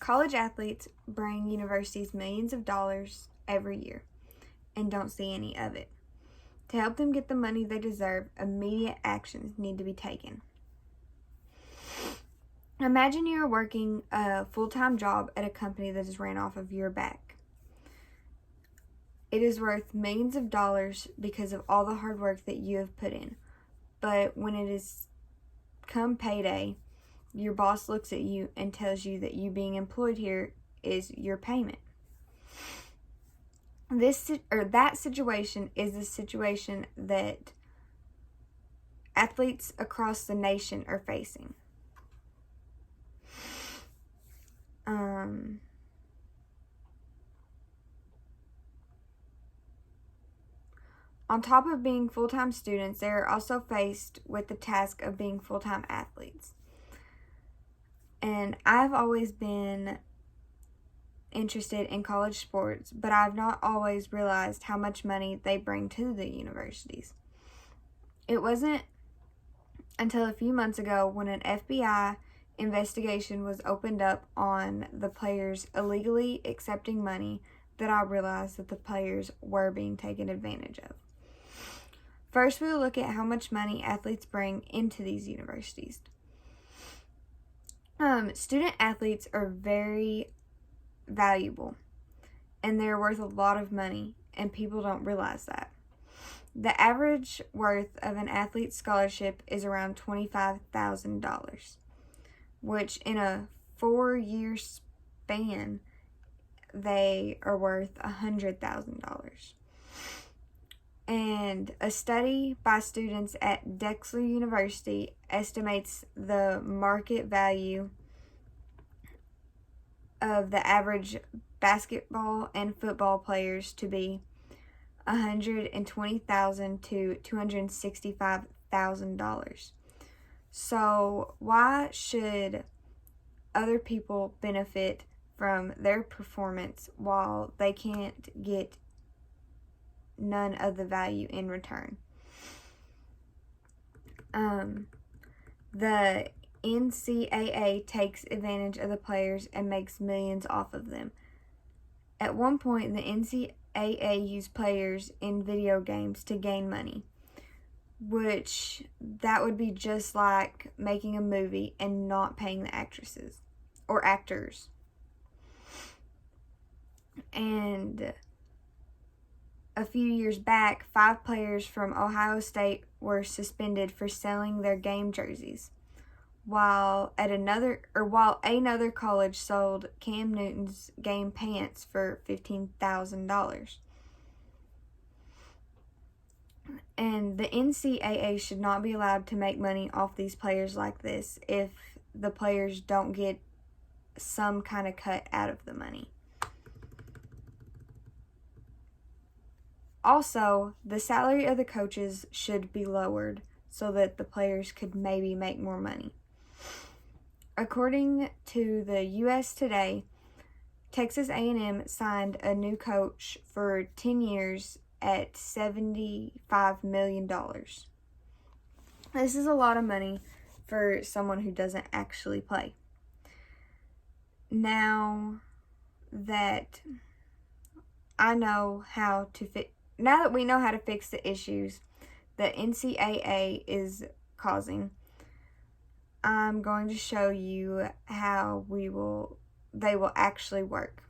college athletes bring universities millions of dollars every year and don't see any of it. To help them get the money they deserve, immediate actions need to be taken. Imagine you are working a full-time job at a company that is ran off of your back. It is worth millions of dollars because of all the hard work that you have put in. But when it is come payday, your boss looks at you and tells you that you being employed here is your payment. That situation is the situation that athletes across the nation are facing. On top of being full-time students, they are also faced with the task of being full-time athletes. And I've always been interested in college sports, but I've not always realized how much money they bring to the universities. It wasn't until a few months ago when an FBI investigation was opened up on the players illegally accepting money that I realized that the players were being taken advantage of. First, we will look at how much money athletes bring into these universities. Student athletes are very valuable, and they're worth a lot of money, and people don't realize that. The average worth of an athlete's scholarship is around $25,000, which in a 4-year span, they are worth $100,000. And a study by students at Drexel University estimates the market value of the average basketball and football players to be $120,000 to $265,000. So why should other people benefit from their performance while they can't get none of the value in return? The NCAA takes advantage of the players and makes millions off of them. At one point, the NCAA used players in video games to gain money, which that would be just like making a movie and not paying the actresses or actors. And a few years back, 5 players from Ohio State were suspended for selling their game jerseys, while another college sold Cam Newton's game pants for $15,000. And the NCAA should not be allowed to make money off these players like this if the players don't get some kind of cut out of the money. Also, the salary of the coaches should be lowered so that the players could maybe make more money. According to the U.S. Today, Texas A&M signed a new coach for 10 years at $75 million. This is a lot of money for someone who doesn't actually play. Now that we know how to fix the issues that NCAA is causing, I'm going to show you how they will actually work.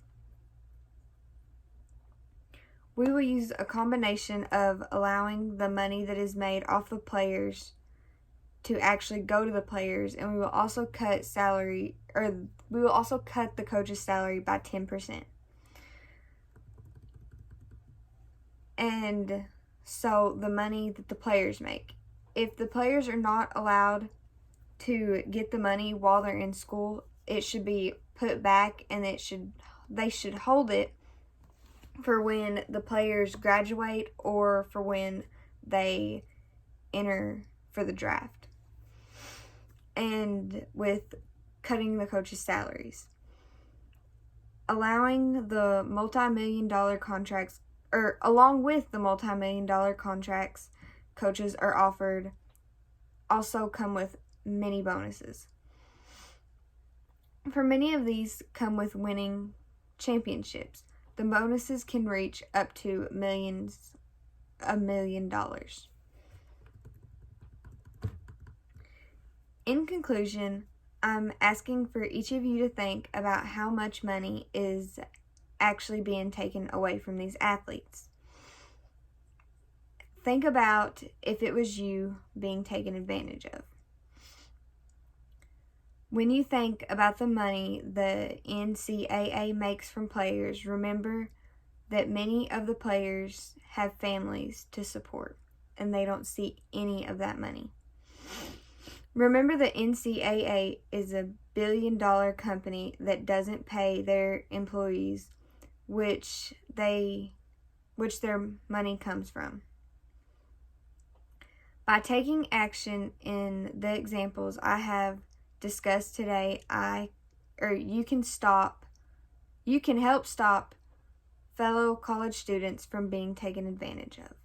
We will use a combination of allowing the money that is made off the players to actually go to the players, and we will also cut the coach's salary by 10%. And so the money that the players make. If the players are not allowed to get the money while they're in school, it should be put back, and they should hold it for when the players graduate or for when they enter for the draft. And with cutting the coaches' salaries, allowing the multi-million-dollar contracts, or along with the multi-million-dollar contracts coaches are offered, also come with many bonuses. For many of these come with winning championships. The bonuses can reach up to $1 million. In conclusion, I'm asking for each of you to think about how much money is actually being taken away from these athletes. Think about if it was you being taken advantage of. When you think about the money the NCAA makes from players, remember that many of the players have families to support, and they don't see any of that money. Remember that NCAA is a billion-dollar company that doesn't pay their employees, which their money comes from. By taking action in the examples I have discussed today, you can help stop fellow college students from being taken advantage of.